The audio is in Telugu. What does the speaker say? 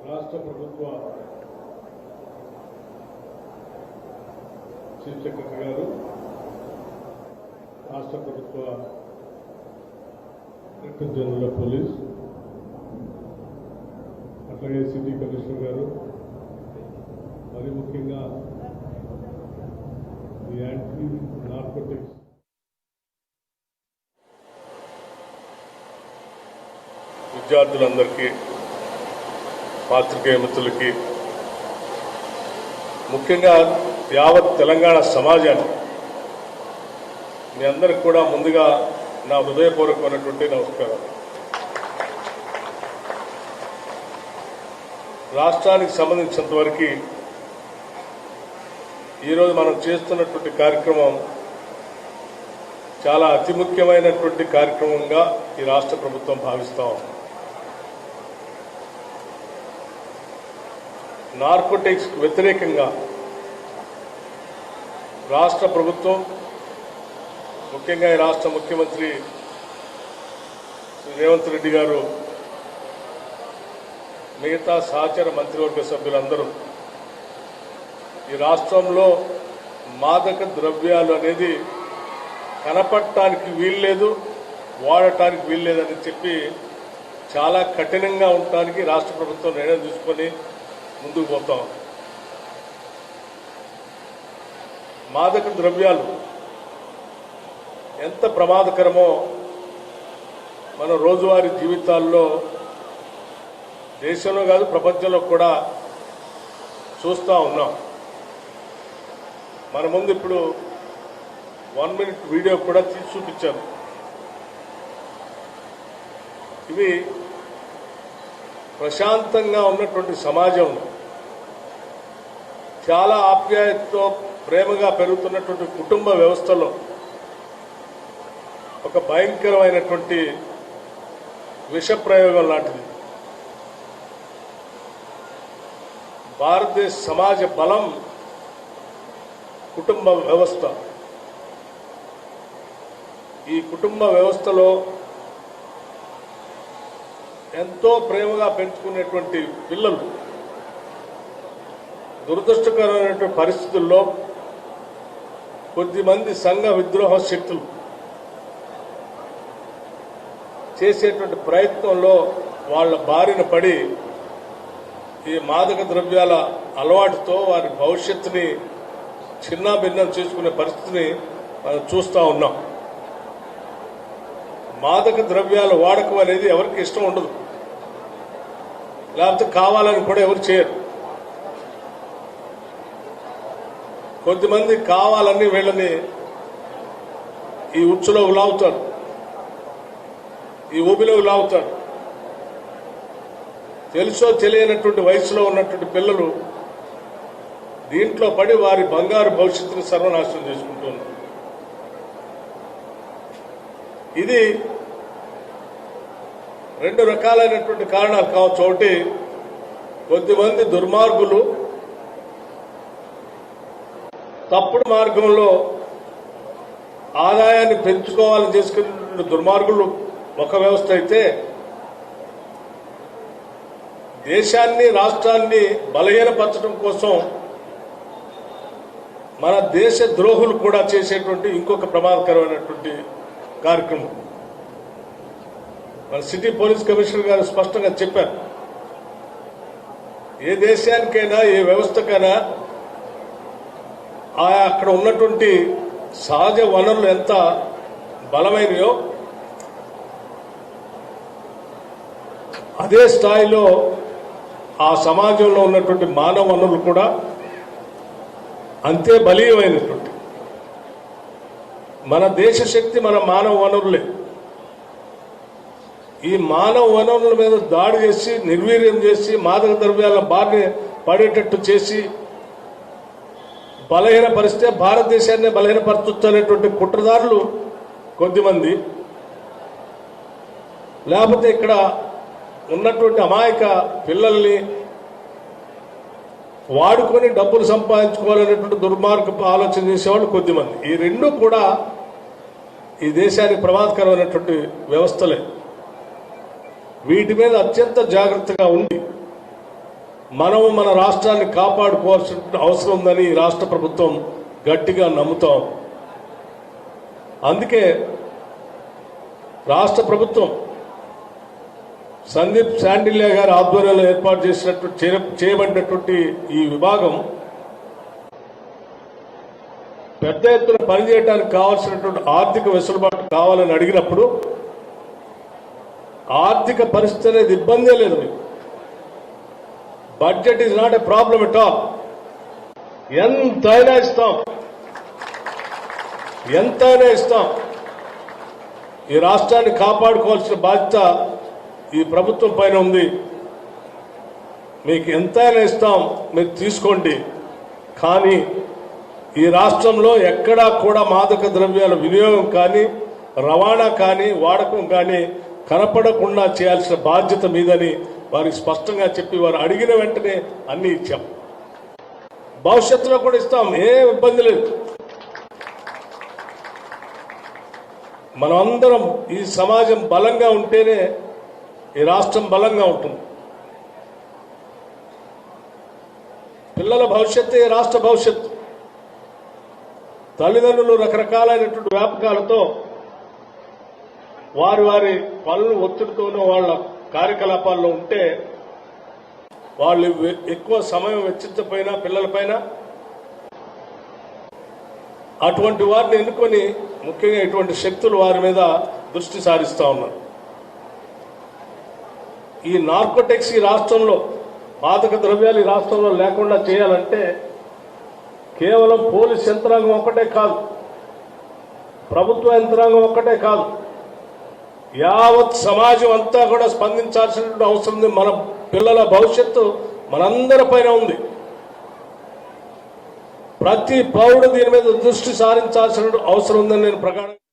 రాష్ట్ర ప్రభుత్వ చీఫ్ సెక్రటరీ గారు, రాష్ట్ర ప్రభుత్వ డైరెక్టర్ జనరల్ ఆఫ్ పోలీస్, అట్లాగే సిటీ కమిషనర్ గారు, మరి ముఖ్యంగా ఈ యాంటీ నార్కోటిక్స్ విద్యార్థులందరికీ, పాత్రికేయ మిత్రులకి, ముఖ్యంగా యావత్ తెలంగాణ సమాజానికి మీ అందరికి కూడా ముందుగా నా హృదయపూర్వకమైనటువంటి నమస్కారం. రాష్ట్రానికి సంబంధించినంతవరకు ఈరోజు మనం చేస్తున్నటువంటి కార్యక్రమం చాలా అతి ముఖ్యమైనటువంటి కార్యక్రమంగా ఈ రాష్ట్ర ప్రభుత్వం భావిస్తాం. నార్కోటిక్స్ వ్యతిరేకంగా రాష్ట్ర ప్రభుత్వం, ముఖ్యంగా ఈ రాష్ట్ర ముఖ్యమంత్రి శ్రీ రేవంత్ రెడ్డి గారు, మిగతా సహచర మంత్రివర్గ సభ్యులందరూ ఈ రాష్ట్రంలో మాదక ద్రవ్యాలు అనేది కనపడటానికి వీల్లేదు, వాడటానికి వీల్లేదని చెప్పి చాలా కఠినంగా ఉండటానికి రాష్ట్ర ప్రభుత్వం నిర్ణయం తీసుకొని ముందుకు పోతాం. మాదక ద్రవ్యాలు ఎంత ప్రమాదకరమో మన రోజువారీ జీవితాల్లో దేశంలో కాదు ప్రపంచంలో కూడా చూస్తూ ఉన్నాం. మన ముందు ఇప్పుడు 1 minute వీడియో కూడా తీసి చూపించాను. ఇవి ప్రశాంతంగా ఉన్నటువంటి సమాజం, చాలా ఆప్యాయతతో ప్రేమగా పెరుగుతున్నటువంటి కుటుంబ వ్యవస్థలో ఒక భయంకరమైనటువంటి విషప్రయోగం లాంటిది. భారతదేశ సమాజ బలం కుటుంబ వ్యవస్థ. ఈ కుటుంబ వ్యవస్థలో ఎంతో ప్రేమగా పెంచుకునేటువంటి పిల్లలు దురదృష్టకరమైనటువంటి పరిస్థితుల్లో కొద్దిమంది సంఘ విద్రోహ శక్తులు చేసేటువంటి ప్రయత్నంలో వాళ్ళ బారిన పడి ఈ మాదక ద్రవ్యాల అలవాటుతో వారి భవిష్యత్తుని చిన్నాభిన్నం చేసుకునే పరిస్థితిని మనం చూస్తూ ఉన్నాం. మాదక ద్రవ్యాల వాడకం అనేది ఎవరికి ఇష్టం ఉండదు, లేకపోతే కావాలని కూడా ఎవరు చేయరు. కొద్దిమంది కావాలని వీళ్ళని ఈ ఉచ్చులో లాగుతారు, ఈ ఊబిలో లాగుతారు. తెలుసో తెలియనటువంటి వయసులో ఉన్నటువంటి పిల్లలు దీంట్లో పడి వారి బంగారు భవిష్యత్తుని సర్వనాశనం చేసుకుంటున్నారు. ఇది 2 రకాలైనటువంటి కారణాలు కావచ్చు. ఒకటి, కొద్దిమంది దుర్మార్గులు తప్పుడు మార్గంలో ఆదాయాన్ని పెంచుకోవాలని చేసుకునే దుర్మార్గులు ఒక వ్యవస్థ అయితే, దేశాన్ని రాష్ట్రాన్ని బలహీనపరచడం కోసం మన దేశ ద్రోహులు కూడా చేసేటువంటి ఇంకొక ప్రమాదకరమైనటువంటి కార్యక్రమం. మన సిటీ పోలీస్ కమిషనర్ గారు స్పష్టంగా చెప్పారు, ఏ దేశానికైనా ఏ వ్యవస్థకైనా అక్కడ ఉన్నటువంటి సహజ వనరులు ఎంత బలమైనయో అదే స్థాయిలో ఆ సమాజంలో ఉన్నటువంటి మానవ వనరులు కూడా అంతే బలీయమైనటువంటి. మన దేశ శక్తి మన మానవ వనరులే. ఈ మానవ వనరుల మీద దాడి చేసి నిర్వీర్యం చేసి మాదక ద్రవ్యాల బారిన పడేటట్టు చేసి బలహీనపరిస్తే భారతదేశాన్ని బలహీనపరచొచ్చనేటువంటి కుట్రదారులు కొద్దిమంది, లేకపోతే ఇక్కడ ఉన్నటువంటి అమాయక పిల్లల్ని వాడుకొని డబ్బులు సంపాదించుకోవాలనేటువంటి దుర్మార్గపు ఆలోచన చేసేవాళ్ళు కొద్దిమంది. ఈ 2 కూడా ఈ దేశానికి ప్రమాదకరమైనటువంటి వ్యవస్థలే. వీటి మీద అత్యంత జాగ్రత్తగా ఉండి మనం మన రాష్ట్రాన్ని కాపాడుకోవాల్సిన అవసరం ఉందని ఈ రాష్ట్ర ప్రభుత్వం గట్టిగా నమ్ముతాం. అందుకే రాష్ట్ర ప్రభుత్వం సందీప్ శాండిల్య గారి ఆధ్వర్యంలో ఏర్పాటు చేయబడినటువంటి ఈ విభాగం పెద్ద ఎత్తున పనిచేయడానికి కావాల్సినటువంటి ఆర్థిక వెసులుబాటు కావాలని అడిగినప్పుడు ఆర్థిక పరిస్థితి అనేది ఇబ్బందే లేదు. Budget is not a problem at all. ఎంతైనా ఇస్తాం. ఈ రాష్ట్రాన్ని కాపాడుకోవాల్సిన బాధ్యత ఈ ప్రభుత్వం పైన ఉంది. మీకు ఎంతైనా ఇస్తాం, మీరు తీసుకోండి. కానీ ఈ రాష్ట్రంలో ఎక్కడా కూడా మాదక ద్రవ్యాల వినియోగం కానీ, రవాణా కానీ, వాడకం కానీ కనపడకుండా చేయాల్సిన బాధ్యత మీదని వారికి స్పష్టంగా చెప్పి వారు అడిగిన వెంటనే అన్ని ఇచ్చాం. భవిష్యత్తులో కూడా ఇస్తాం, ఏ ఇబ్బంది లేదు. మనమందరం ఈ సమాజం బలంగా ఉంటేనే ఈ రాష్ట్రం బలంగా ఉంటుంది. పిల్లల భవిష్యత్తే రాష్ట్ర భవిష్యత్తు. తల్లిదండ్రులు రకరకాలైనటువంటి వ్యాపకాలతో వారి పనులు ఒత్తిడితోనూ వాళ్ళ కార్యకలాపాల్లో ఉంటే వాళ్ళు ఎక్కువ సమయం వెచ్చించకపోయినా పిల్లలపైన అటువంటి వారిని ఎన్నుకొని ముఖ్యంగా ఇటువంటి శక్తులు వారి మీద దృష్టి సారిస్తా ఉన్నారు. ఈ నార్కోటిక్స్ ఈ రాష్ట్రంలో, మాదక ద్రవ్యాలు ఈ రాష్ట్రంలో లేకుండా చేయాలంటే కేవలం పోలీస్ యంత్రాంగం ఒక్కటే కాదు, ప్రభుత్వ యంత్రాంగం ఒక్కటే కాదు, యావత్ సమాజం అంతా కూడా స్పందించాల్సినటువంటి అవసరం ఉంది. మన పిల్లల భవిష్యత్తు మనందరిపైన ఉంది. ప్రతి పౌరుడు దీని మీద దృష్టి సారించాల్సిన అవసరం ఉందని నేను ప్రగాఢంగా